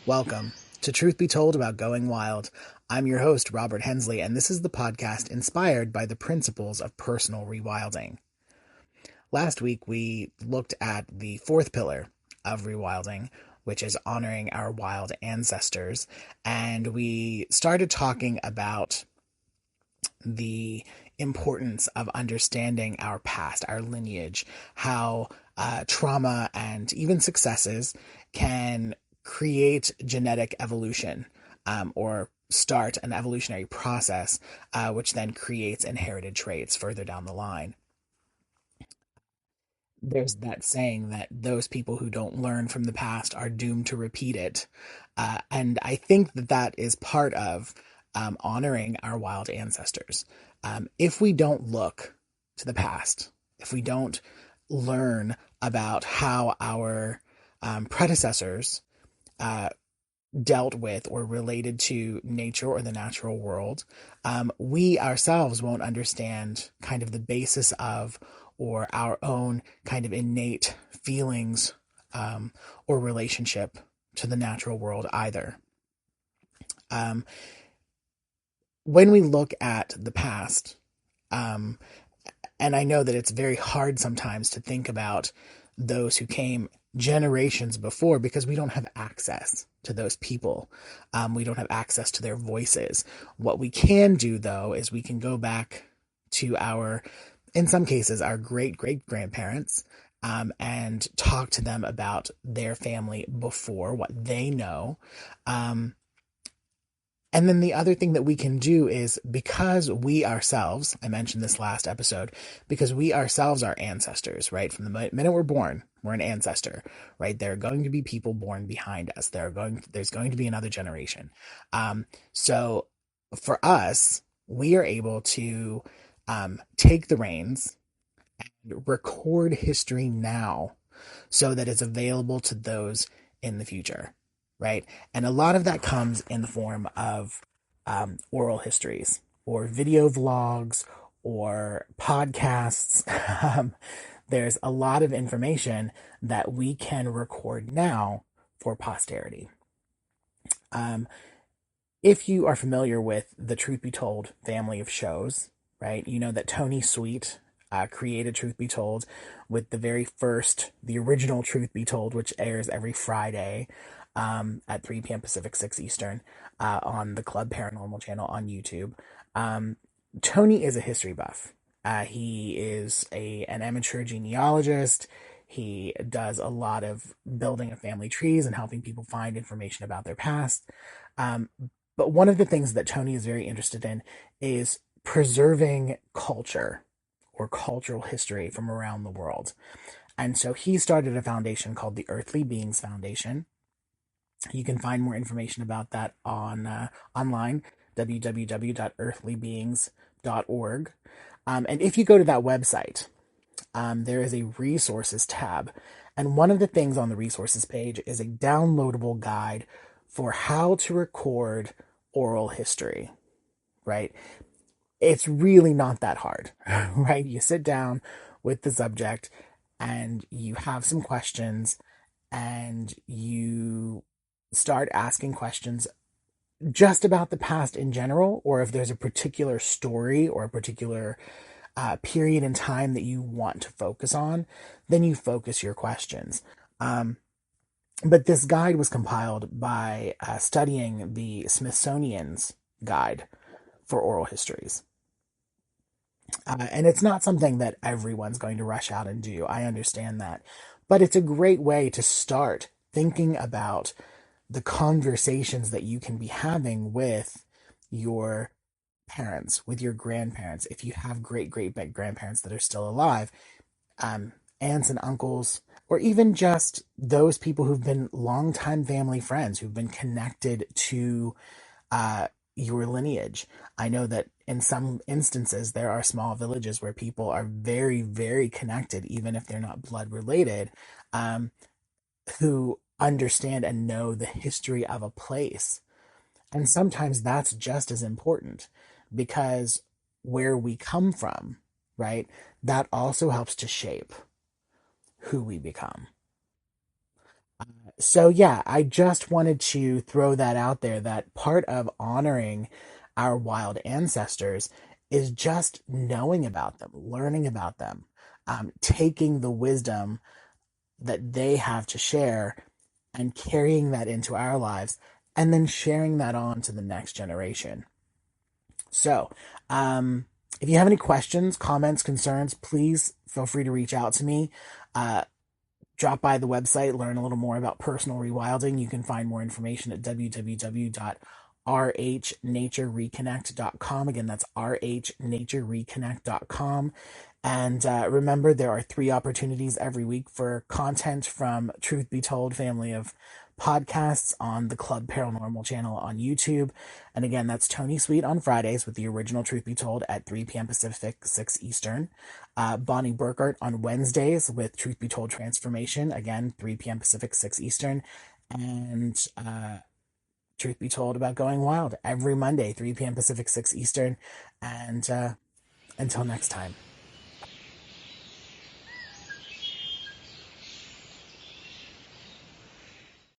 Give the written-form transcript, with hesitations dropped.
Welcome to Truth Be Told About Going Wild. I'm your host, Robert Hensley, and this is the podcast inspired by the principles of personal rewilding. Last week, we looked at the fourth pillar of rewilding, which is honoring our wild ancestors, and we started talking about the importance of understanding our past, our lineage, how trauma and even successes can create genetic evolution, or start an evolutionary process, which then creates inherited traits further down the line. There's that saying that those people who don't learn from the past are doomed to repeat it. And I think that that is part of honoring our wild ancestors. If we don't look to the past, if we don't learn about how our predecessors uh, dealt with or related to nature or the natural world, we ourselves won't understand kind of the basis of or our own kind of innate feelings, or relationship to the natural world either. Um, when we look at the past, um, and I know that it's very hard sometimes to think about those who came generations before because we don't have access to those people. We don't have access to their voices. What we can do, though, is we can go back to in some cases, our great great grandparents, and talk to them about their family before, what they know. Um, and then the other thing that we can do is because we ourselves, I mentioned this last episode, because we ourselves are ancestors, right? From the minute we're born, we're an ancestor, right? There are going to be people born behind us. There's going to be another generation. So for us, we are able to take the reins and record history now so that it's available to those in the future, right? And a lot of that comes in the form of oral histories or video vlogs or podcasts. There's a lot of information that we can record now for posterity. Um, if you are familiar with the Truth Be Told family of shows, right, you know that Tony Sweet created Truth Be Told with the original Truth Be Told, which airs every Friday at 3 p.m. Pacific, 6 Eastern, on the Club Paranormal channel on YouTube. Um, Tony is a history buff. He is an amateur genealogist. He does a lot of building of family trees and helping people find information about their past. Um, but one of the things that Tony is very interested in is preserving culture or cultural history from around the world. And so he started a foundation called the Earthly Beings Foundation. You can find more information about that online, www.earthlybeings.org. And if you go to that website, there is a resources tab. And one of the things on the resources page is a downloadable guide for how to record oral history, right? It's really not that hard, right? You sit down with the subject and you have some questions and you start asking questions just about the past in general, or if there's a particular story or a particular period in time that you want to focus on, then you focus your questions. But this guide was compiled by studying the Smithsonian's guide for oral histories. And it's not something that everyone's going to rush out and do. I understand that. But it's a great way to start thinking about the conversations that you can be having with your parents, with your grandparents, if you have great great grandparents that are still alive, aunts and uncles, or even just those people who've been longtime family friends who've been connected to uh, your lineage. I know that in some instances there are small villages where people are very, very connected, even if they're not blood related, um, who understand and know the history of a place. And sometimes that's just as important because where we come from, right, that also helps to shape who we become. So yeah, I just wanted to throw that out there that part of honoring our wild ancestors is just knowing about them, learning about them, taking the wisdom that they have to share and carrying that into our lives and then sharing that on to the next generation. So, if you have any questions, comments, concerns, please feel free to reach out to me. Uh, Drop by the website, learn a little more about personal rewilding. You can find more information at www.rhnaturereconnect.com. Again, that's rhnaturereconnect.com. And remember, there are 3 opportunities every week for content from Truth Be Told family of podcasts on the Club Paranormal channel on YouTube. And again, that's Tony Sweet on Fridays with the original Truth Be Told at 3 p.m. Pacific, 6 Eastern. Bonnie Burkart on Wednesdays with Truth Be Told Transformation, again, 3 p.m. Pacific, 6 Eastern. And Truth Be Told about going wild every Monday, 3 p.m. Pacific, 6 Eastern. And until next time.